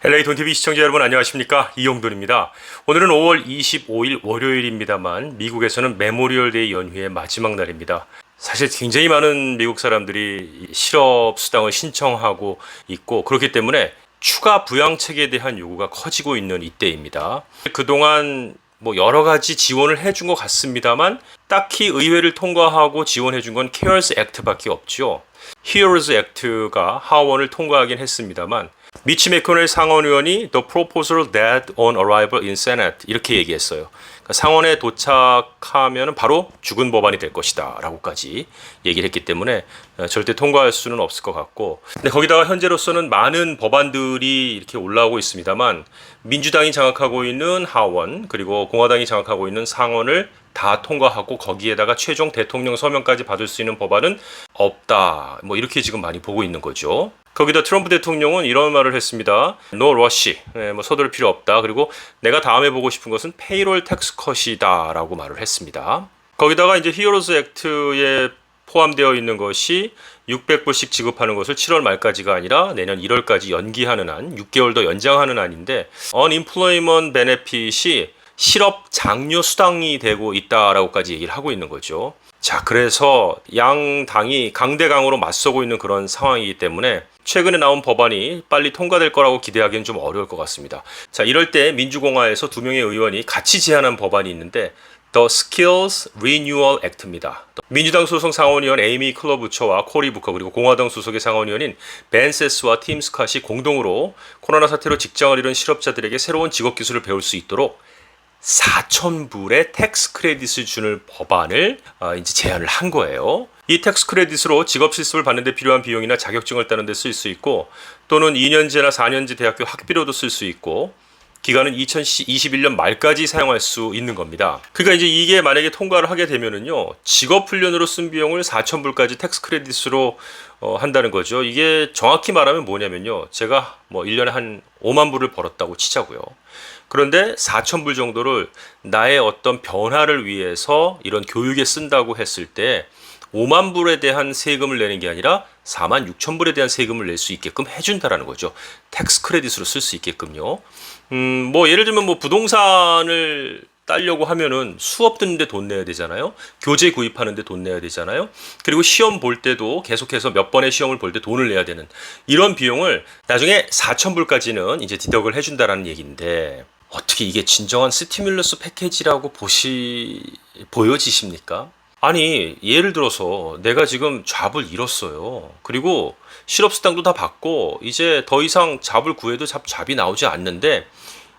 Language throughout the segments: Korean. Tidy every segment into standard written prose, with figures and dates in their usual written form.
LA 돈TV 시청자 여러분 안녕하십니까, 이용돈입니다. 오늘은 5월 25일 월요일입니다만 미국에서는 메모리얼데이 연휴의 마지막 날입니다. 사실 굉장히 많은 미국 사람들이 실업 수당을 신청하고 있고, 그렇기 때문에 추가 부양책에 대한 요구가 커지고 있는 이때입니다. 그동안 여러 가지 지원을 해준 것 같습니다만 딱히 의회를 통과하고 지원해준 건 CARES Act밖에 없죠. HEROES Act가 하원을 통과하긴 했습니다만 미치 매코넬 상원의원이 The proposal dead on arrival in Senate 이렇게 얘기했어요. 그러니까 상원에 도착하면 바로 죽은 법안이 될 것이다 라고까지 얘기를 했기 때문에 절대 통과할 수는 없을 것 같고, 근데 거기다가 현재로서는 많은 법안들이 이렇게 올라오고 있습니다만 민주당이 장악하고 있는 하원 그리고 공화당이 장악하고 있는 상원을 다 통과하고 거기에다가 최종 대통령 서명까지 받을 수 있는 법안은 없다, 이렇게 지금 많이 보고 있는 거죠. 거기다 트럼프 대통령은 이런 말을 했습니다. No rush. 서두를 필요 없다. 그리고 내가 다음에 보고 싶은 것은 페이롤 텍스 컷이다 라고 말을 했습니다. 거기다가 이제 히어로즈 액트에 포함되어 있는 것이 600불씩 지급하는 것을 7월 말까지가 아니라 내년 1월까지 연기하는 안, 6개월 더 연장하는 안인데 unemployment benefit이 실업 장려 수당이 되고 있다라고까지 얘기를 하고 있는 거죠. 자, 그래서 양 당이 강대강으로 맞서고 있는 그런 상황이기 때문에 최근에 나온 법안이 빨리 통과될 거라고 기대하기는 좀 어려울 것 같습니다. 자, 이럴 때 민주공화에서 두 명의 의원이 같이 제안한 법안이 있는데 The Skills Renewal Act입니다. 민주당 소속 상원의원 에이미 클로부처와 코리 부커, 그리고 공화당 소속의 상원의원인 벤 세스와 팀 스캇이 공동으로 코로나 사태로 직장을 잃은 실업자들에게 새로운 직업 기술을 배울 수 있도록 4,000불의 텍스 크레딧을 주는 법안을 이제 제안을 한 거예요. 이 텍스 크레딧으로 직업 실습을 받는 데 필요한 비용이나 자격증을 따는 데 쓸 수 있고, 또는 2년제나 4년제 대학교 학비로도 쓸 수 있고, 기간은 2021년 말까지 사용할 수 있는 겁니다. 그러니까 이제 이게 만약에 통과를 하게 되면은요, 직업 훈련으로 쓴 비용을 4,000불까지 텍스 크레딧으로 한다는 거죠. 이게 정확히 말하면 뭐냐면요, 제가 1년에 한 5만 불을 벌었다고 치자고요. 그런데 4,000불 정도를 나의 어떤 변화를 위해서 이런 교육에 쓴다고 했을 때 5만 불에 대한 세금을 내는 게 아니라 4만 6천 불에 대한 세금을 낼 수 있게끔 해준다라는 거죠. 텍스 크레딧으로 쓸 수 있게끔요. 예를 들면 부동산을 따려고 하면은 수업 듣는데 돈 내야 되잖아요. 교재 구입하는데 돈 내야 되잖아요. 그리고 시험 볼 때도 계속해서 몇 번의 시험을 볼 때 돈을 내야 되는 이런 비용을 나중에 4,000불까지는 이제 디덕을 해준다라는 얘기인데, 어떻게 이게 진정한 스티뮬러스 패키지라고 보여지십니까? 아니, 예를 들어서 내가 지금 잡을 잃었어요. 그리고 실업수당도 다 받고 이제 더 이상 잡을 구해도 잡이 나오지 않는데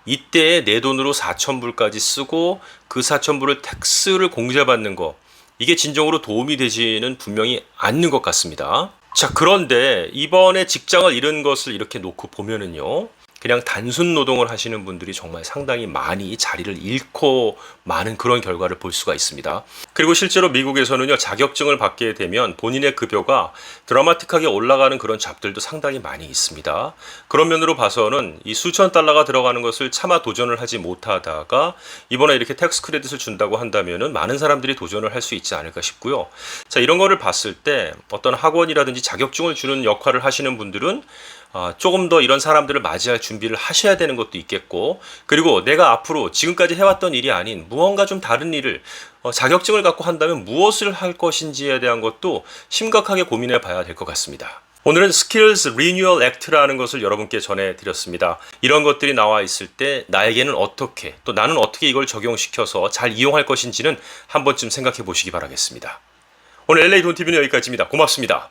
이때 내 돈으로 4,000불까지 쓰고 그 4,000불을 텍스를 공제받는 거, 이게 진정으로 도움이 되지는 분명히 않는 것 같습니다. 자, 그런데 이번에 직장을 잃은 것을 이렇게 놓고 보면은요, 그냥 단순 노동을 하시는 분들이 정말 상당히 많이 자리를 잃고 많은 그런 결과를 볼 수가 있습니다. 그리고 실제로 미국에서는요, 자격증을 받게 되면 본인의 급여가 드라마틱하게 올라가는 그런 잡들도 상당히 많이 있습니다. 그런 면으로 봐서는 이 수천 달러가 들어가는 것을 차마 도전을 하지 못하다가 이번에 이렇게 텍스 크레딧을 준다고 한다면은 많은 사람들이 도전을 할 수 있지 않을까 싶고요. 자, 이런 거를 봤을 때 어떤 학원이라든지 자격증을 주는 역할을 하시는 분들은 조금 더 이런 사람들을 맞이할 준비를 하셔야 되는 것도 있겠고, 그리고 내가 앞으로 지금까지 해왔던 일이 아닌 무언가 좀 다른 일을 자격증을 갖고 한다면 무엇을 할 것인지에 대한 것도 심각하게 고민해 봐야 될 것 같습니다. 오늘은 Skills Renewal Act라는 것을 여러분께 전해드렸습니다. 이런 것들이 나와 있을 때 나에게는 어떻게, 또 나는 어떻게 이걸 적용시켜서 잘 이용할 것인지는 한 번쯤 생각해 보시기 바라겠습니다. 오늘 LA 돈TV는 여기까지입니다. 고맙습니다.